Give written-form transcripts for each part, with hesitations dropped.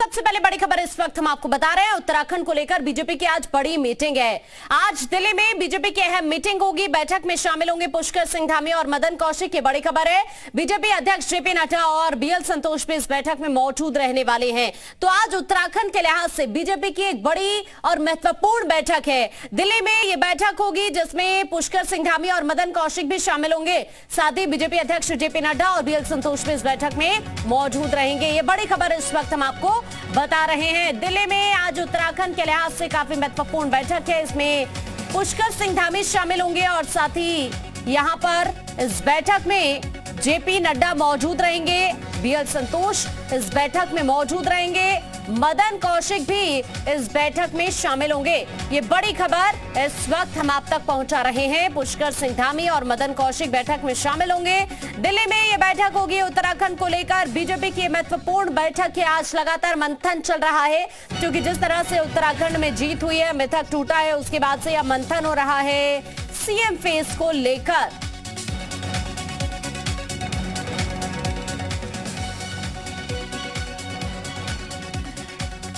सबसे पहले बड़ी खबर इस वक्त हम आपको बता रहे हैं, उत्तराखंड को लेकर बीजेपी की आज बड़ी मीटिंग है। आज दिल्ली में बीजेपी की अहम मीटिंग होगी। बैठक में शामिल होंगे पुष्कर सिंह धामी और मदन कौशिक की बड़ी खबर है। बीजेपी अध्यक्ष जेपी नड्डा और बीएल संतोष भी इस बैठक में मौजूद रहने वाले हैं। तो आज उत्तराखंड के लिहाज से बीजेपी की एक बड़ी और महत्वपूर्ण बैठक है। दिल्ली में ये बैठक होगी जिसमें पुष्कर सिंह धामी और मदन कौशिक भी शामिल होंगे। साथ ही बीजेपी अध्यक्ष जेपी नड्डा और बीएल संतोष भी इस बैठक में मौजूद रहेंगे। ये बड़ी खबर इस वक्त हम आपको बता रहे हैं। दिल्ली में आज उत्तराखंड के लिहाज से काफी महत्वपूर्ण बैठक है। इसमें पुष्कर सिंह धामी शामिल होंगे और साथ ही यहां पर इस बैठक में जेपी नड्डा मौजूद रहेंगे, बीएल संतोष इस बैठक में मौजूद रहेंगे, मदन कौशिक भी इस बैठक में शामिल होंगे। ये बड़ी खबर इस वक्त हम आप तक पहुंचा रहे हैं। पुष्कर सिंह धामी और मदन कौशिक बैठक में शामिल होंगे। दिल्ली में ये बैठक होगी उत्तराखंड को लेकर। बीजेपी की महत्वपूर्ण बैठक है। आज लगातार मंथन चल रहा है क्योंकि जिस तरह से उत्तराखंड में जीत हुई है, मिथक टूटा है, उसके बाद से यह मंथन हो रहा है सीएम फेस को लेकर।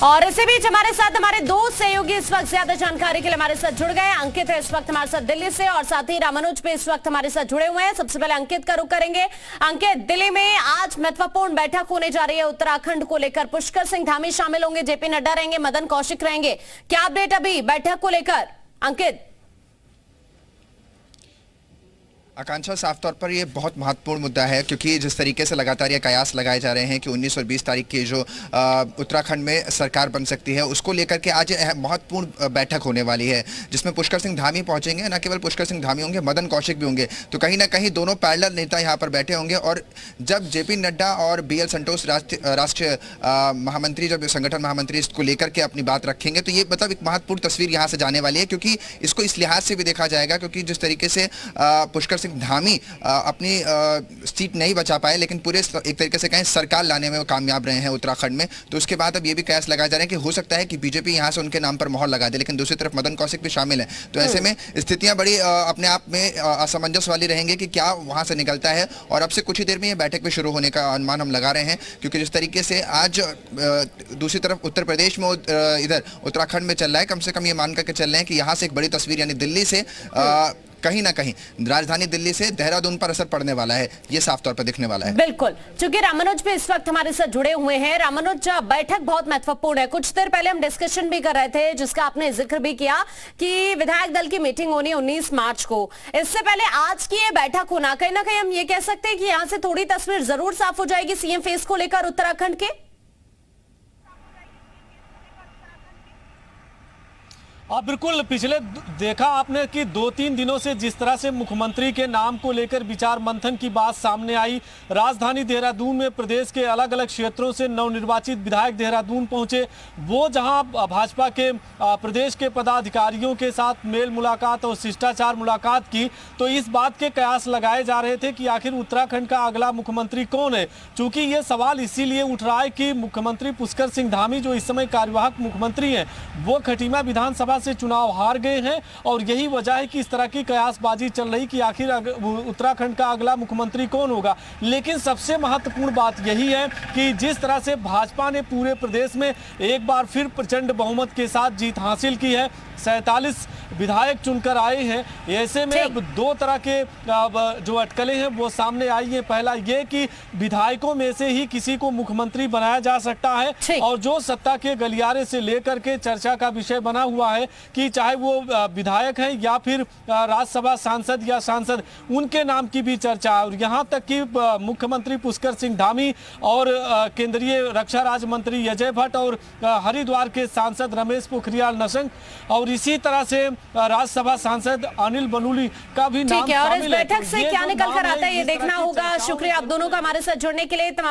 और इसी बीच हमारे साथ हमारे दो सहयोगी इस वक्त ज्यादा जानकारी के लिए हमारे साथ जुड़ गए। अंकित है इस वक्त हमारे साथ दिल्ली से और साथ ही रामानुज भी इस वक्त हमारे साथ जुड़े हुए हैं। सबसे पहले अंकित का रुख करेंगे। अंकित, दिल्ली में आज महत्वपूर्ण बैठक होने जा रही है उत्तराखंड को लेकर। पुष्कर सिंह धामी शामिल होंगे, जेपी नड्डा रहेंगे, मदन कौशिक रहेंगे। क्या अपडेट अभी बैठक को लेकर अंकित? आकांक्षा, साफ तौर पर ये बहुत महत्वपूर्ण मुद्दा है क्योंकि जिस तरीके से लगातार ये कयास लगाए जा रहे हैं कि 19 और 20 तारीख की जो उत्तराखंड में सरकार बन सकती है, उसको लेकर के आज महत्वपूर्ण बैठक होने वाली है जिसमें पुष्कर सिंह धामी पहुंचेंगे। न केवल पुष्कर सिंह धामी होंगे, मदन कौशिक भी होंगे। तो कहीं ना कहीं दोनों पैरेलल नेता यहाँ पर बैठे होंगे। और जब जेपी नड्डा और बीएल संतोष राष्ट्रीय महामंत्री, जब संगठन महामंत्री इसको लेकर के अपनी बात रखेंगे, तो ये मतलब एक महत्वपूर्ण तस्वीर यहाँ से जाने वाली है क्योंकि इसको इस लिहाज से भी देखा जाएगा क्योंकि जिस तरीके से पुष्कर सिंह धामी अपनी सीट नहीं बचा पाए लेकिन पूरे एक तरीके से कहें सरकार लाने में वो कामयाब रहे हैं उत्तराखंड में। तो उसके बाद अब ये भी कयास लगाए जा रहे हैं कि हो सकता है कि बीजेपी यहां से उनके नाम पर मोहर लगा दे। लेकिन दूसरी तरफ मदन कौशिक भी शामिल है। तो ऐसे में स्थितियां बड़ी अपने आप में असमंजस वाली रहेंगी कि क्या वहां से निकलता है। और अब से कुछ ही देर में ये बैठक भी शुरू होने का अनुमान हम लगा रहे हैं क्योंकि जिस तरीके से आज दूसरी तरफ उत्तर प्रदेश में इधर उत्तराखंड में चल रहा है, कम से कम ये मान करके चल रहे हैं कि यहाँ से एक बड़ी तस्वीर यानी दिल्ली से कहीं ना कहीं राजधानी दिल्ली से देहरादून पर असर पड़ने वाला है, ये साफ तौर पर दिखने वाला है। बिल्कुल, क्योंकि रामानुज भी इस वक्त हमारे साथ जुड़े हुए हैं। रामानुज, बैठक बहुत महत्वपूर्ण है। कुछ देर पहले हम डिस्कशन भी कर रहे थे जिसका आपने जिक्र भी किया कि विधायक दल की मीटिंग होनी 19 मार्च को। इससे पहले आज की ये बैठक होना, कहीं ना कहीं हम ये कह सकते हैं कि यहाँ से थोड़ी तस्वीर जरूर साफ हो जाएगी सीएम फेस को लेकर उत्तराखंड के। बिल्कुल, पिछले देखा आपने कि 2-3 दिनों से जिस तरह से मुख्यमंत्री के नाम को लेकर विचार मंथन की बात सामने आई। राजधानी देहरादून में प्रदेश के अलग अलग क्षेत्रों से नवनिर्वाचित विधायक देहरादून पहुंचे। वो जहां भाजपा के प्रदेश के पदाधिकारियों के साथ मेल मुलाकात और शिष्टाचार मुलाकात की, तो इस बात के कयास लगाए जा रहे थे कि आखिर उत्तराखंड का अगला मुख्यमंत्री कौन है। चूंकि ये सवाल इसीलिए उठ रहा है कि मुख्यमंत्री पुष्कर सिंह धामी जो इस समय कार्यवाहक मुख्यमंत्री हैं, वो खटीमा विधानसभा से चुनाव हार गए हैं और यही वजह है कि इस तरह की कयासबाजी चल रही कि आखिर उत्तराखंड का अगला मुख्यमंत्री कौन होगा। लेकिन सबसे महत्वपूर्ण बात यही है कि जिस तरह से भाजपा ने पूरे प्रदेश में एक बार फिर प्रचंड बहुमत के साथ जीत हासिल की है, 47 विधायक चुनकर आए हैं। ऐसे में अब दो तरह के जो अटकलें हैं वो सामने आई हैं। पहला ये कि विधायकों में से ही किसी को मुख्यमंत्री बनाया जा सकता है और जो सत्ता के गलियारे से लेकर के चर्चा का विषय बना हुआ है कि चाहे वो विधायक हैं या फिर राज्यसभा सांसद या सांसद, उनके नाम की भी चर्चा है। और यहाँ तक कि मुख्यमंत्री पुष्कर सिंह धामी और केंद्रीय रक्षा राज्य मंत्री अजय भट्ट और हरिद्वार के सांसद रमेश पोखरियाल निशंक और इसी तरह से राज्यसभा सांसद अनिल बलूनी का भी नाम शामिल है। और इस बैठक से क्या निकल कर आता है ये देखना होगा। शुक्रिया आप दोनों का हमारे साथ जुड़ने के लिए। तमाम